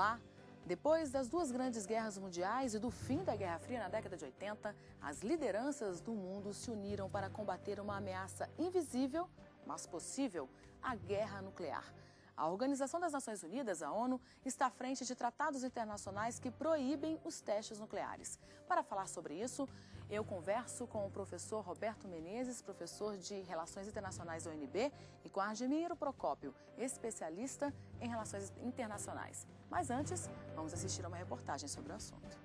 Olá! Depois das duas grandes guerras mundiais e do fim da Guerra Fria na década de 80, as lideranças do mundo se uniram para combater uma ameaça invisível, mas possível, a guerra nuclear. A Organização das Nações Unidas, a ONU, está à frente de tratados internacionais que proíbem os testes nucleares. Para falar sobre isso, eu converso com o professor Roberto Menezes, professor de Relações Internacionais da UNB, e com Argemiro Procópio, especialista em Relações Internacionais. Mas antes, vamos assistir a uma reportagem sobre o assunto.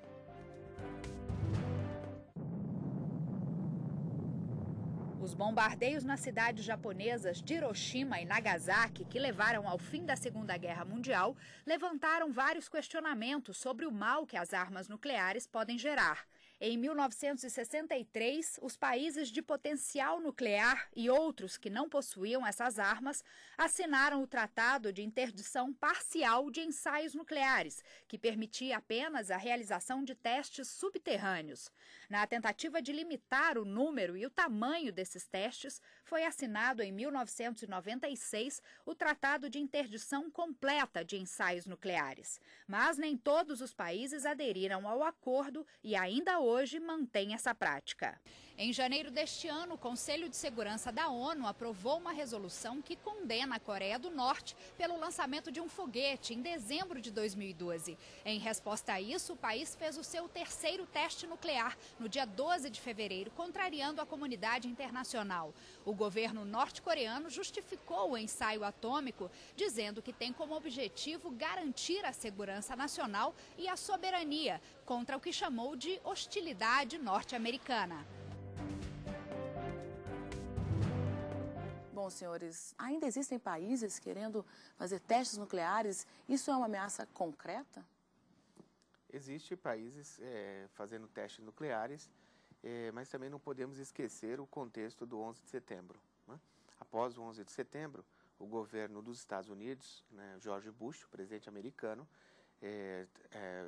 Os bombardeios nas cidades japonesas de Hiroshima e Nagasaki, que levaram ao fim da Segunda Guerra Mundial, levantaram vários questionamentos sobre o mal que as armas nucleares podem gerar. Em 1963, os países de potencial nuclear e outros que não possuíam essas armas assinaram o Tratado de Interdição Parcial de Ensaios Nucleares, que permitia apenas a realização de testes subterrâneos. Na tentativa de limitar o número e o tamanho desses testes, foi assinado em 1996 o Tratado de Interdição Completa de Ensaios Nucleares. Mas nem todos os países aderiram ao acordo e ainda hoje mantém essa prática. Em janeiro deste ano, o Conselho de Segurança da ONU aprovou uma resolução que condena a Coreia do Norte pelo lançamento de um foguete em dezembro de 2012. Em resposta a isso, o país fez o seu terceiro teste nuclear no dia 12 de fevereiro, contrariando a comunidade internacional. O governo norte-coreano justificou o ensaio atômico, dizendo que tem como objetivo garantir a segurança nacional e a soberania contra o que chamou de hostilidade norte-americana. Bom, senhores, ainda existem países querendo fazer testes nucleares? Isso é uma ameaça concreta? Existem países fazendo testes nucleares, mas também não podemos esquecer o contexto do 11 de setembro. Né? Após o 11 de setembro, o governo dos Estados Unidos, né, George Bush, o presidente americano,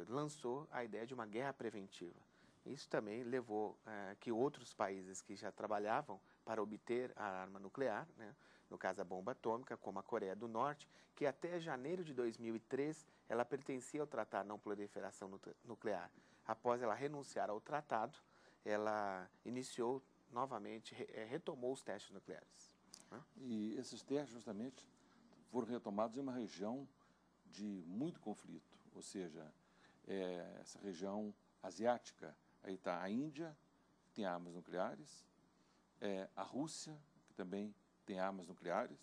lançou a ideia de uma guerra preventiva. Isso também levou que outros países que já trabalhavam para obter a arma nuclear, né, no caso a bomba atômica, como a Coreia do Norte, que até janeiro de 2003 ela pertencia ao Tratado de Não Proliferação Nuclear. Após ela renunciar ao tratado, ela iniciou novamente, retomou os testes nucleares. Né? E esses testes justamente foram retomados em uma região de muito conflito, ou seja, essa região asiática. Aí está a Índia, que tem armas nucleares, a Rússia, que também tem armas nucleares,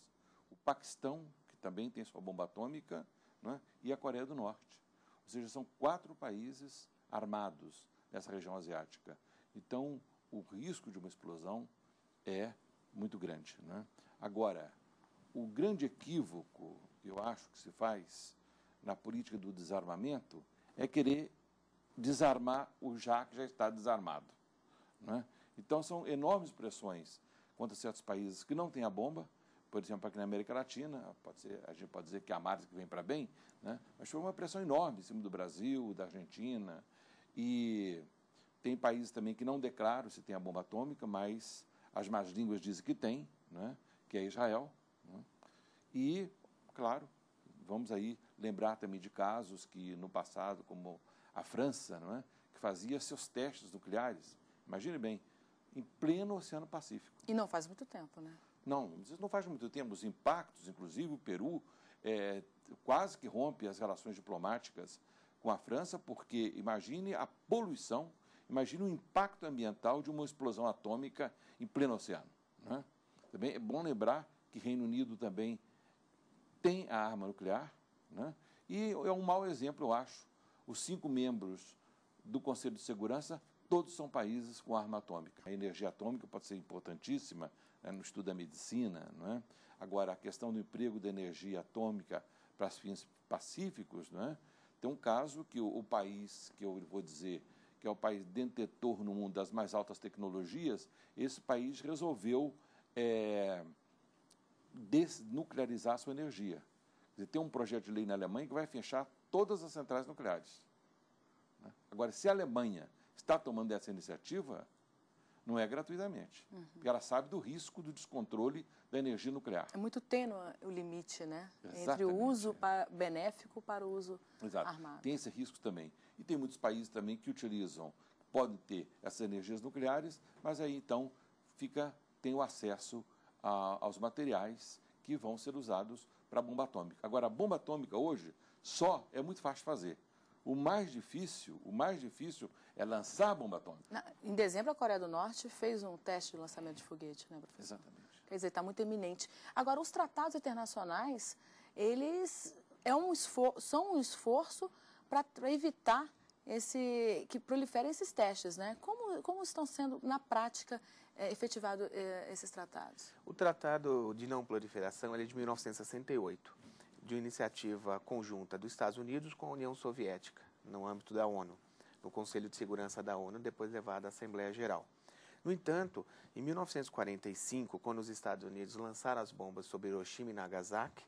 o Paquistão, que também tem sua bomba atômica, né? E a Coreia do Norte. Ou seja, são 4 países armados nessa região asiática. Então, o risco de uma explosão é muito grande. Né? Agora, o grande equívoco, eu acho, que se faz na política do desarmamento é querer desarmar o que já está desarmado. Né? Então, são enormes pressões contra certos países que não têm a bomba. Por exemplo, aqui na América Latina, a gente pode dizer que é a marca que vem para bem, né? Mas foi uma pressão enorme em cima do Brasil, da Argentina. E tem países também que não declaram se tem a bomba atômica, mas as más línguas dizem que tem, né? Que é Israel. Né? E, claro, vamos aí lembrar também de casos que no passado, como a França, não é? Que fazia seus testes nucleares, imagine bem, em pleno Oceano Pacífico. E não faz muito tempo, né? Não, isso não faz muito tempo. Os impactos, inclusive o Peru, quase que rompe as relações diplomáticas com a França, porque imagine a poluição, imagine o impacto ambiental de uma explosão atômica em pleno oceano. Né? Também é bom lembrar que Reino Unido também tem a arma nuclear, né? E é um mau exemplo, eu acho. Os 5 membros do Conselho de Segurança, todos são países com arma atômica. A energia atômica pode ser importantíssima, né, no estudo da medicina. Não é? Agora, a questão do emprego da energia atômica para fins pacíficos, não é? Tem um caso que o país, que eu vou dizer, que é o país detentor no mundo das mais altas tecnologias, esse país resolveu desnuclearizar sua energia. Quer dizer, tem um projeto de lei na Alemanha que vai fechar todas as centrais nucleares. Agora, se a Alemanha está tomando essa iniciativa, não é gratuitamente, porque ela sabe do risco do descontrole da energia nuclear. É muito tênue o limite, né? Exatamente. Entre o uso benéfico para o uso armado. Tem esse risco também. E tem muitos países também que utilizam, podem ter essas energias nucleares, mas aí então tem o acesso aos materiais que vão ser usados para a bomba atômica. Agora, a bomba atômica hoje só é muito fácil de fazer. O mais difícil é lançar a bomba atômica. Em dezembro, a Coreia do Norte fez um teste de lançamento de foguete, né, professor? Exatamente. Quer dizer, está muito eminente. Agora, os tratados internacionais, eles são um esforço para evitar que proliferem esses testes, né? Como estão sendo, na prática, efetivados esses tratados? O Tratado de Não Proliferação é de 1968, de iniciativa conjunta dos Estados Unidos com a União Soviética, no âmbito da ONU, no Conselho de Segurança da ONU, depois levado à Assembleia Geral. No entanto, em 1945, quando os Estados Unidos lançaram as bombas sobre Hiroshima e Nagasaki,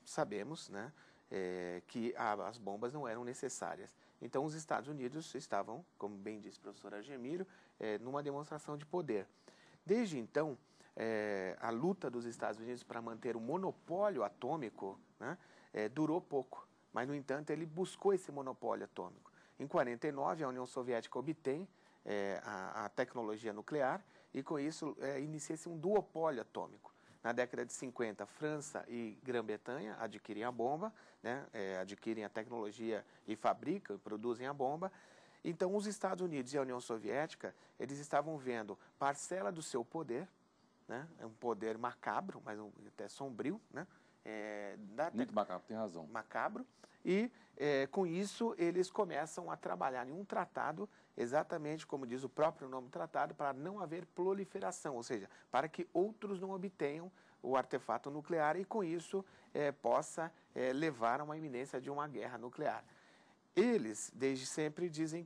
sabemos, né, que as bombas não eram necessárias. Então, os Estados Unidos estavam, como bem disse o professor Argemiro, numa demonstração de poder. Desde então, a luta dos Estados Unidos para manter o monopólio atômico, né, durou pouco, mas, no entanto, ele buscou esse monopólio atômico. Em 1949, a União Soviética obtém a tecnologia nuclear e, com isso, inicia-se um duopólio atômico. Na década de 50, França e Grã-Bretanha adquirem a bomba, né, adquirem a tecnologia e fabricam e produzem a bomba. Então, os Estados Unidos e a União Soviética, eles estavam vendo parcela do seu poder, né, um poder macabro, mas até sombrio, né, muito macabro, tem razão. Macabro. E, com isso, eles começam a trabalhar em um tratado, exatamente como diz o próprio nome do tratado, para não haver proliferação, ou seja, para que outros não obtenham o artefato nuclear e, com isso, possa levar a uma iminência de uma guerra nuclear. Eles, desde sempre, dizem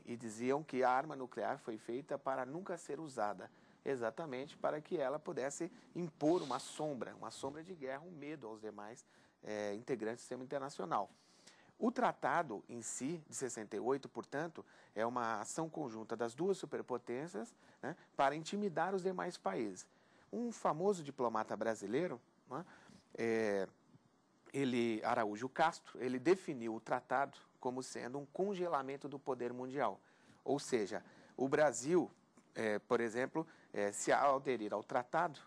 e diziam que a arma nuclear foi feita para nunca ser usada, exatamente para que ela pudesse impor uma sombra de guerra, um medo aos demais integrantes do sistema internacional. O tratado em si, de 68, portanto, é uma ação conjunta das duas superpotências, né, para intimidar os demais países. Um famoso diplomata brasileiro, né, Araújo Castro, ele definiu o tratado como sendo um congelamento do poder mundial. Ou seja, o Brasil, por exemplo, se aderir ao tratado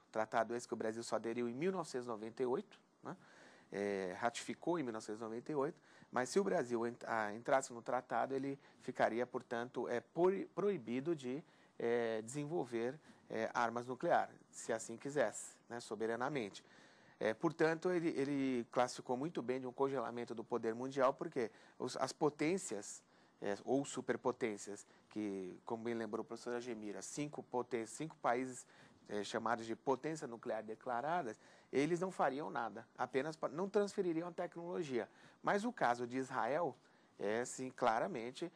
esse que o Brasil só aderiu em 1998, né, ratificou em 1998, mas se o Brasil entrasse no tratado, ele ficaria, portanto, proibido de desenvolver armas nucleares, se assim quisesse, né, soberanamente. Portanto, ele classificou muito bem de um congelamento do poder mundial, porque as potências ou superpotências, que, como bem lembrou o professor Argemiro, 5 países chamados de potência nuclear declaradas, eles não fariam nada, apenas não transfeririam a tecnologia. Mas o caso de Israel, sim, claramente,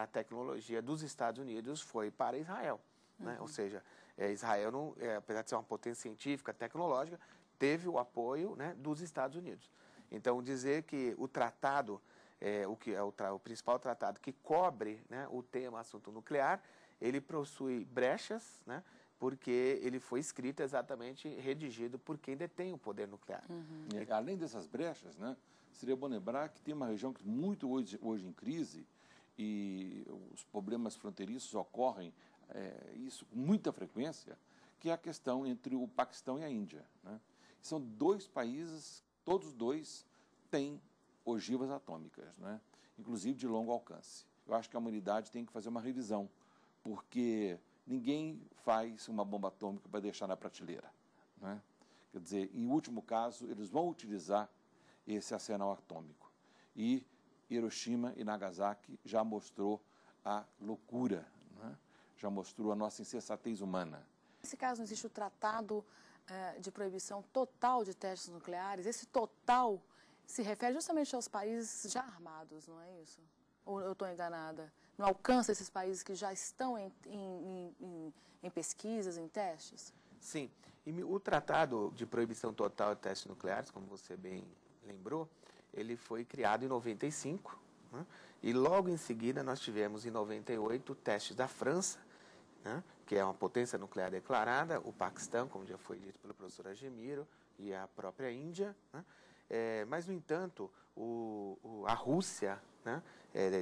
a tecnologia dos Estados Unidos foi para Israel. Né? Ou seja, Israel, não, apesar de ser uma potência científica, tecnológica, teve o apoio, né, dos Estados Unidos. Então, dizer que o tratado, o principal tratado que cobre, né, o tema assunto nuclear, ele possui brechas, né, porque ele foi escrito exatamente, redigido por quem detém o poder nuclear. Uhum. Além dessas brechas, né, seria bom lembrar que tem uma região que muito hoje em crise e os problemas fronteiriços ocorrem, isso com muita frequência, que é a questão entre o Paquistão e a Índia. Né? São 2 países, todos 2 têm ogivas atômicas, né? Inclusive de longo alcance. Eu acho que a humanidade tem que fazer uma revisão, porque ninguém faz uma bomba atômica para deixar na prateleira. Né? Quer dizer, em último caso, eles vão utilizar esse arsenal atômico. E Hiroshima e Nagasaki já mostrou a loucura, né? Já mostrou a nossa insensatez humana. Nesse caso, não existe o tratado de proibição total de testes nucleares? Esse total se refere justamente aos países já armados, não é isso? Ou eu estou enganada? Não alcança esses países que já estão em pesquisas, em testes? Sim. E o Tratado de Proibição Total de Testes Nucleares, como você bem lembrou, ele foi criado em 95, né? E logo em seguida nós tivemos em 98 testes da França, né, que é uma potência nuclear declarada, o Paquistão, como já foi dito pelo professor Argemiro, e a própria Índia, né, mas, no entanto, a Rússia, né,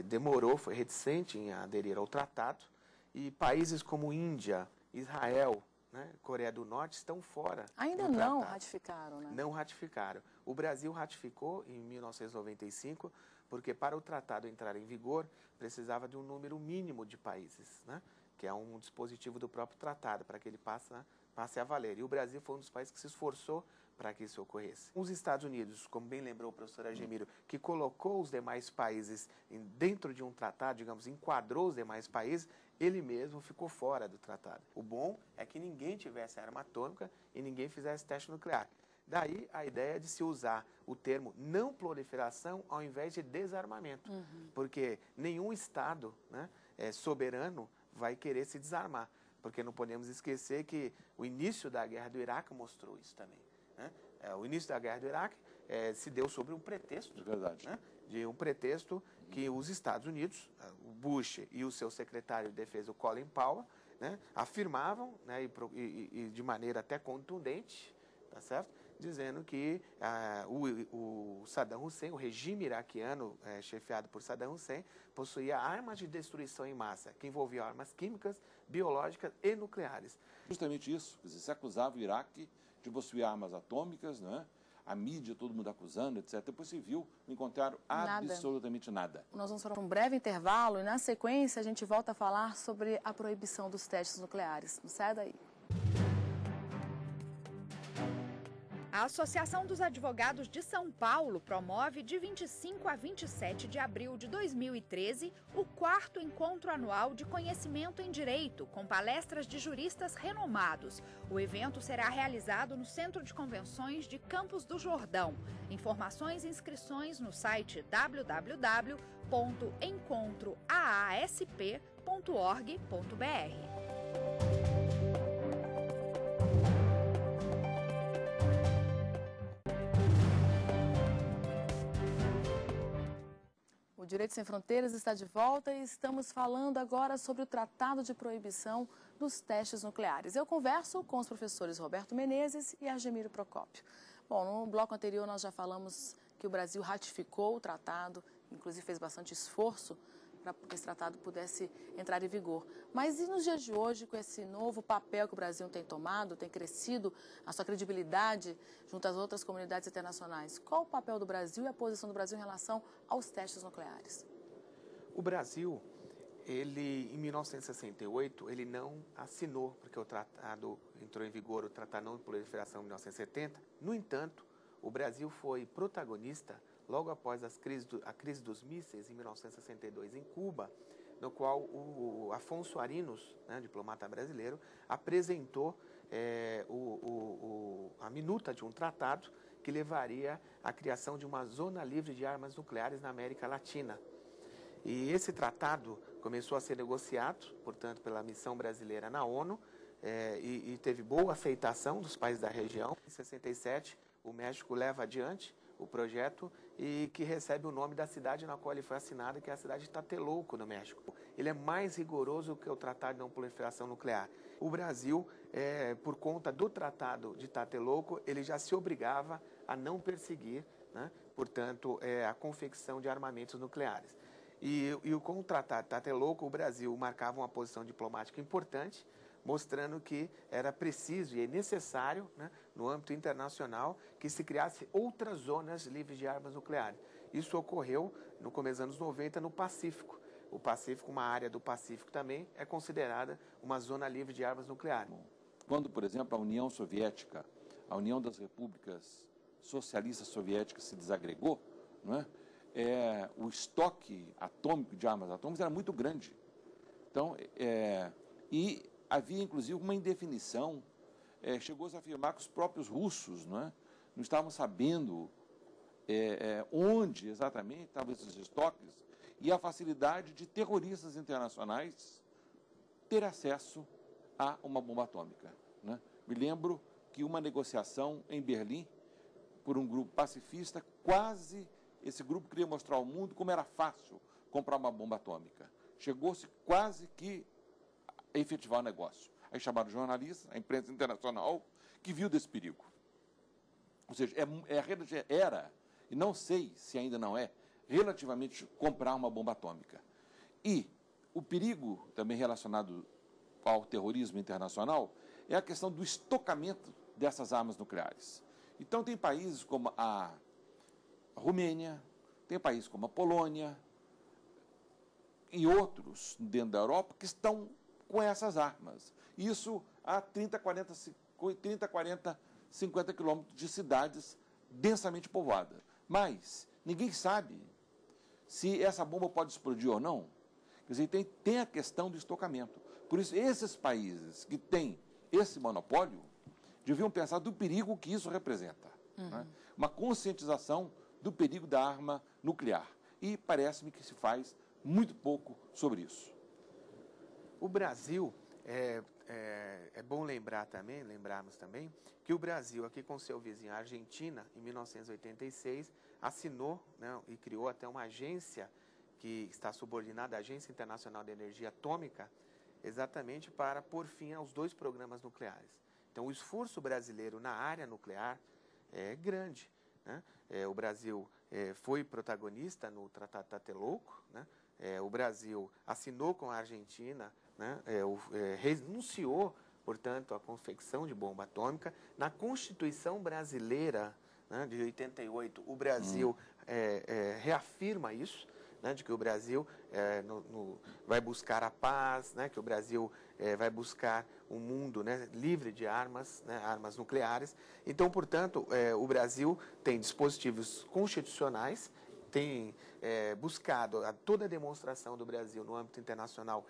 demorou, foi reticente em aderir ao tratado, e países como Índia, Israel, né, Coreia do Norte estão fora. Ainda do não tratado. ratificaram, né? Não ratificaram. O Brasil ratificou em 1995, porque para o tratado entrar em vigor, precisava de um número mínimo de países, né, que é um dispositivo do próprio tratado, para que ele passe a valer. E o Brasil foi um dos países que se esforçou para que isso ocorresse. Os Estados Unidos, como bem lembrou o professor Argemiro, que colocou os demais países dentro de um tratado, digamos, enquadrou os demais países, ele mesmo ficou fora do tratado. O bom é que ninguém tivesse arma atômica e ninguém fizesse teste nuclear. Daí a ideia de se usar o termo não proliferação ao invés de desarmamento, porque nenhum Estado, né, soberano vai querer se desarmar, porque não podemos esquecer que o início da guerra do Iraque mostrou isso também. Né? O início da guerra do Iraque se deu sobre um pretexto, Verdade. né, de um pretexto que os Estados Unidos, o Bush e o seu secretário de defesa, o Colin Powell, né, afirmavam, né, e de maneira até contundente, tá certo? Dizendo que o Saddam Hussein, o regime iraquiano chefiado por Saddam Hussein, possuía armas de destruição em massa, que envolviam armas químicas, biológicas e nucleares. Justamente isso, quer dizer, se acusava o Iraque de possuir armas atômicas, né? A mídia, todo mundo acusando, etc. Depois se viu, não encontraram absolutamente nada. Nós vamos para um breve intervalo e, na sequência, a gente volta a falar sobre a proibição dos testes nucleares. Não sai daí. A Associação dos Advogados de São Paulo promove de 25 a 27 de abril de 2013 o 4º encontro anual de conhecimento em direito, com palestras de juristas renomados. O evento será realizado no Centro de Convenções de Campos do Jordão. Informações e inscrições no site www.encontroaasp.org.br. O Direito Sem Fronteiras está de volta e estamos falando agora sobre o Tratado de Proibição dos Testes Nucleares. Eu converso com os professores Roberto Menezes e Argemiro Procópio. Bom, no bloco anterior nós já falamos que o Brasil ratificou o tratado, inclusive fez bastante esforço para que esse tratado pudesse entrar em vigor. Mas e nos dias de hoje, com esse novo papel que o Brasil tem tomado, tem crescido a sua credibilidade junto às outras comunidades internacionais? Qual o papel do Brasil e a posição do Brasil em relação aos testes nucleares? O Brasil, em 1968, ele não assinou, porque o tratado entrou em vigor, o Tratado Não de Proliferação em 1970. No entanto, o Brasil foi protagonista logo após a crise dos mísseis, em 1962, em Cuba, no qual o Afonso Arinos, né, diplomata brasileiro, apresentou a minuta de um tratado que levaria à criação de uma zona livre de armas nucleares na América Latina. E esse tratado começou a ser negociado, portanto, pela missão brasileira na ONU, e teve boa aceitação dos países da região. Em 67, o México leva adiante o projeto e que recebe o nome da cidade na qual ele foi assinado, que é a cidade de Tlatelolco, no México. Ele é mais rigoroso que o Tratado de Não Proliferação Nuclear. O Brasil, por conta do Tratado de Tlatelolco, ele já se obrigava a não perseguir, né, portanto, a confecção de armamentos nucleares. E com o Tratado de Tlatelolco, o Brasil marcava uma posição diplomática importante, mostrando que era preciso e é necessário, né, no âmbito internacional, que se criasse outras zonas livres de armas nucleares. Isso ocorreu no começo dos anos 90 no Pacífico. O Pacífico, uma área do Pacífico também, é considerada uma zona livre de armas nucleares. Quando, por exemplo, a União Soviética, a União das Repúblicas Socialistas Soviéticas se desagregou, não é? O estoque atômico de armas atômicas era muito grande. Então, e havia, inclusive, uma indefinição. Chegou-se a afirmar que os próprios russos não estavam sabendo onde exatamente estavam esses estoques e a facilidade de terroristas internacionais ter acesso a uma bomba atômica. Né? Me lembro que uma negociação em Berlim, por um grupo pacifista, esse grupo queria mostrar ao mundo como era fácil comprar uma bomba atômica. Chegou-se quase que a efetivar o negócio. Aí chamaram jornalistas, a imprensa internacional, que viu desse perigo. Ou seja, era, e não sei se ainda não é, relativamente comprar uma bomba atômica. E o perigo também relacionado ao terrorismo internacional é a questão do estocamento dessas armas nucleares. Então, tem países como a Romênia, tem países como a Polônia e outros dentro da Europa que estão com essas armas. Isso a 30, 40, 50 quilômetros de cidades densamente povoadas. Mas ninguém sabe se essa bomba pode explodir ou não. Quer dizer, tem a questão do estocamento. Por isso, esses países que têm esse monopólio deviam pensar do perigo que isso representa. Né? Uma conscientização do perigo da arma nuclear. E parece-me que se faz muito pouco sobre isso. O Brasil, é bom lembrarmos também, que o Brasil, aqui com seu vizinho, a Argentina, em 1986, assinou, né, e criou até uma agência que está subordinada à Agência Internacional de Energia Atômica, exatamente para pôr fim aos 2 programas nucleares. Então, o esforço brasileiro na área nuclear é grande. Né? O Brasil foi protagonista no Tratado Tlatelolco, né? O Brasil assinou com a Argentina, né? Renunciou, portanto, à confecção de bomba atômica. Na Constituição brasileira, né, de 88, o Brasil reafirma isso, né, de que o Brasil vai buscar a paz, né, que o Brasil vai buscar um mundo, né, livre de armas, né, armas nucleares. Então, portanto, o Brasil tem dispositivos constitucionais, tem buscado, toda a demonstração do Brasil no âmbito internacional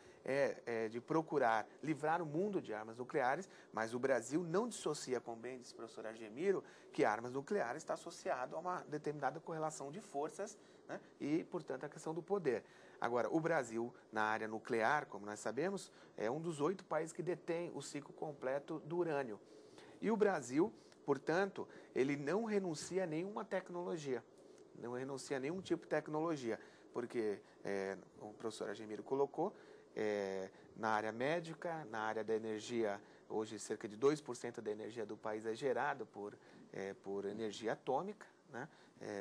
de procurar livrar o mundo de armas nucleares, mas o Brasil não dissocia, como bem disse o professor Argemiro, que armas nucleares está associado a uma determinada correlação de forças, né, e, portanto, a questão do poder. Agora, o Brasil, na área nuclear, como nós sabemos, é um dos 8 países que detém o ciclo completo do urânio. E o Brasil, portanto, ele não renuncia a nenhuma tecnologia. Não renuncia a nenhum tipo de tecnologia, porque, o professor Argemiro colocou, na área médica, na área da energia, hoje cerca de 2% da energia do país é gerada por energia atômica, né?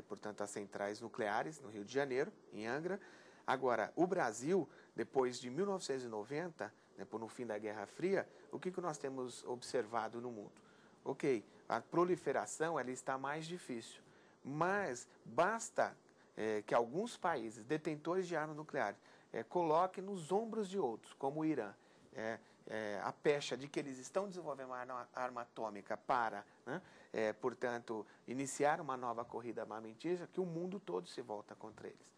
Portanto, as centrais nucleares no Rio de Janeiro, em Angra. Agora, o Brasil, depois de 1990, né, no fim da Guerra Fria, o que nós temos observado no mundo? Ok, a proliferação ela está mais difícil. Mas basta que alguns países detentores de armas nucleares coloquem nos ombros de outros, como o Irã, a pecha de que eles estão desenvolvendo uma arma atômica para, né, portanto, iniciar uma nova corrida armamentista, que o mundo todo se volta contra eles.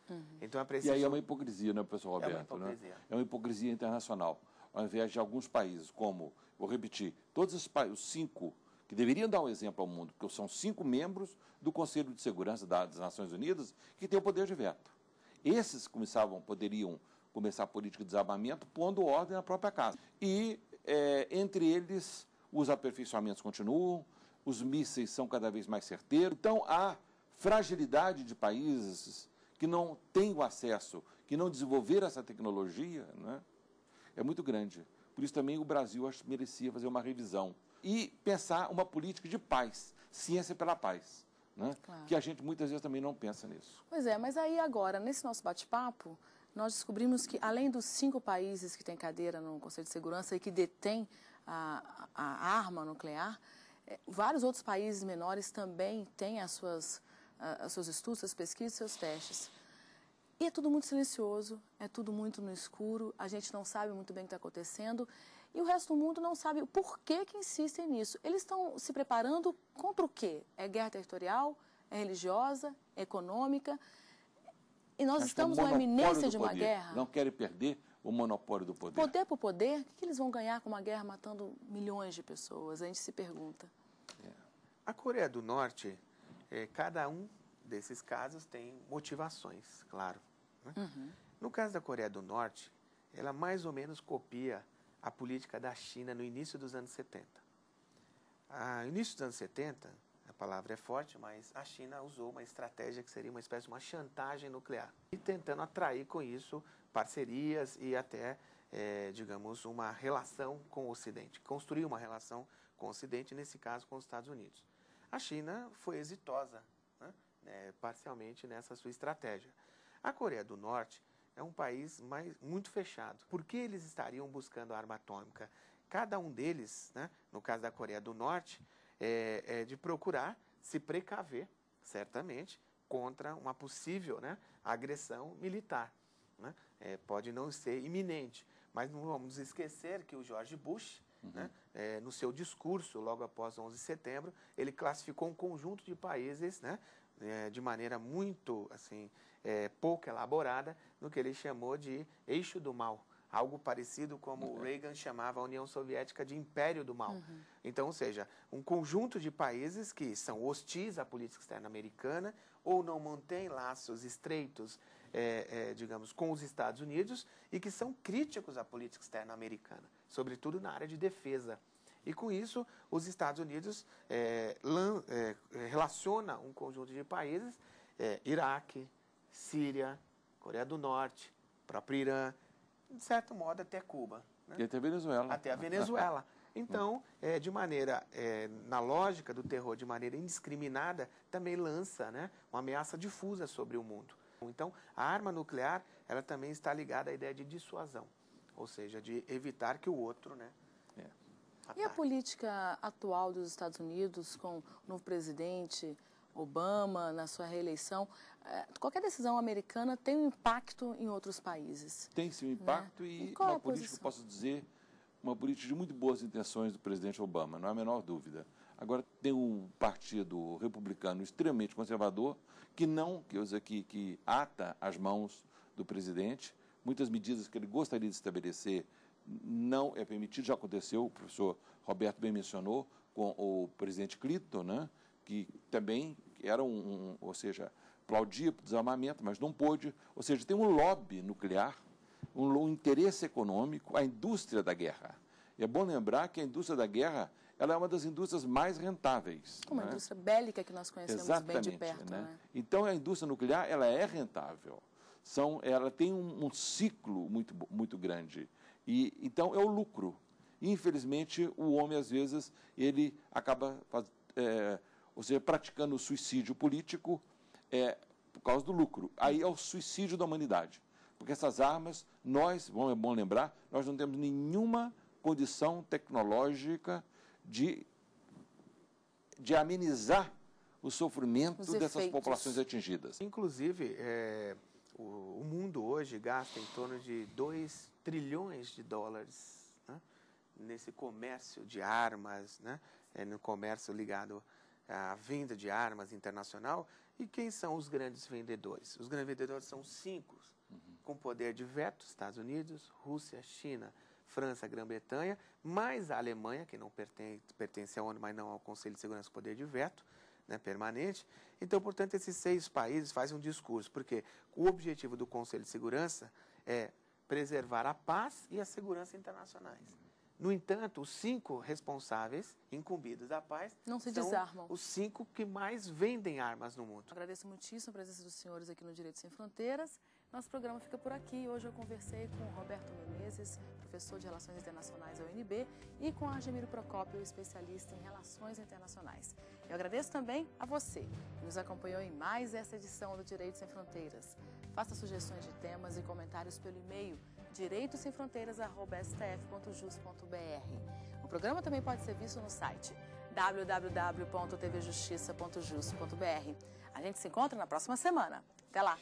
Então, é preciso... E aí é uma hipocrisia, né, professor Roberto? É uma hipocrisia. Né? É uma hipocrisia internacional. Ao invés de alguns países, como, vou repetir, todos os 5 que deveriam dar um exemplo ao mundo, porque são 5 membros do Conselho de Segurança das Nações Unidas que têm o poder de veto. Esses poderiam começar a política de desarmamento pondo ordem na própria casa. E, entre eles, os aperfeiçoamentos continuam, os mísseis são cada vez mais certeiros. Então, a fragilidade de países que não têm o acesso, que não desenvolveram essa tecnologia, né, é muito grande. Por isso, também, o Brasil acho que merecia fazer uma revisão e pensar uma política de paz, ciência pela paz, né? Claro. Que a gente muitas vezes também não pensa nisso. Pois é, mas aí agora, nesse nosso bate-papo, nós descobrimos que, além dos 5 países que têm cadeira no Conselho de Segurança e que detêm a arma nuclear, vários outros países menores também têm os seus estudos, suas pesquisas, seus testes. E é tudo muito silencioso, é tudo muito no escuro, a gente não sabe muito bem o que está acontecendo. E o resto do mundo não sabe o porquê que insistem nisso. Eles estão se preparando contra o quê? É guerra territorial? É religiosa? É econômica? E nós estamos na iminência de uma guerra. Não querem perder o monopólio do poder. Poder por poder? O que eles vão ganhar com uma guerra matando milhões de pessoas? A gente se pergunta. A Coreia do Norte, cada um desses casos tem motivações, claro. Né? No caso da Coreia do Norte, ela mais ou menos copia a política da China no início dos anos 70. No início dos anos 70, a palavra é forte, mas a China usou uma estratégia que seria uma espécie de uma chantagem nuclear. E tentando atrair com isso parcerias e até digamos, uma relação com o Ocidente, construir uma relação com o Ocidente, nesse caso com os Estados Unidos. A China foi exitosa, né, parcialmente nessa sua estratégia. A Coreia do Norte é um país muito fechado. Por que eles estariam buscando a arma atômica? Cada um deles, né, no caso da Coreia do Norte, é de procurar se precaver, certamente, contra uma possível, né, agressão militar. Né? Pode não ser iminente, mas não vamos esquecer que o George Bush, né, no seu discurso, logo após 11 de setembro, ele classificou um conjunto de países, né, de maneira muito assim, pouco elaborada, no que ele chamou de eixo do mal. Algo parecido como o Reagan chamava a União Soviética de império do mal. Então, ou seja, um conjunto de países que são hostis à política externa americana ou não mantêm laços estreitos, digamos, com os Estados Unidos e que são críticos à política externa americana, sobretudo na área de defesa. E com isso, os Estados Unidos relaciona um conjunto de países, Iraque, Síria, Coreia do Norte, próprio Irã, de certo modo até Cuba. Né? E até a Venezuela. Até a Venezuela. Então, de maneira, na lógica do terror, de maneira indiscriminada, também lança, né, uma ameaça difusa sobre o mundo. Então, a arma nuclear, ela também está ligada à ideia de dissuasão, ou seja, de evitar que o outro, né, E a política atual dos Estados Unidos, com o novo presidente Obama, na sua reeleição, qualquer decisão americana tem um impacto em outros países? Tem sim um impacto, né? E uma política, posso dizer, uma política de muito boas intenções do presidente Obama, não há a menor dúvida. Agora, tem um partido republicano extremamente conservador que ata as mãos do presidente. Muitas medidas que ele gostaria de estabelecer não é permitido, já aconteceu, o professor Roberto bem mencionou, com o presidente Clinton, né, que também era ou seja, aplaudia para o desarmamento, mas não pôde. Ou seja, tem um lobby nuclear, um interesse econômico, a indústria da guerra. E é bom lembrar que a indústria da guerra ela é uma das indústrias mais rentáveis. Como a indústria bélica que nós conhecemos bem de perto. Né? Então, a indústria nuclear ela é rentável. Ela tem um ciclo muito grande. E, então, é o lucro. Infelizmente, o homem, às vezes, ele acaba ou seja, praticando o suicídio político por causa do lucro. Aí é o suicídio da humanidade. Porque essas armas, é bom lembrar, nós não temos nenhuma condição tecnológica de amenizar o sofrimento dessas populações atingidas. Inclusive, o mundo hoje gasta em torno de 2 trilhões de dólares, né, nesse comércio de armas, né, no comércio ligado à venda de armas internacional. E quem são os grandes vendedores? Os grandes vendedores são 5, com poder de veto: Estados Unidos, Rússia, China, França, Grã-Bretanha, mais a Alemanha, que não pertence à ONU, mas não ao Conselho de Segurança com poder de veto, né, permanente. Então, portanto, esses 6 países fazem um discurso, porque o objetivo do Conselho de Segurança é preservar a paz e a segurança internacionais. No entanto, os 5 responsáveis, incumbidos da paz, não se são desarmam. Os 5 que mais vendem armas no mundo. Agradeço muitíssimo a presença dos senhores aqui no Direito Sem Fronteiras. Nosso programa fica por aqui. Hoje eu conversei com o Roberto Menezes, professor de Relações Internacionais da UNB, e com Argemiro Procópio, especialista em Relações Internacionais. Eu agradeço também a você que nos acompanhou em mais essa edição do Direito Sem Fronteiras. Faça sugestões de temas e comentários pelo e-mail direitosemfronteiras@stf.jus.br. O programa também pode ser visto no site www.tvjustiça.jus.br. A gente se encontra na próxima semana. Até lá!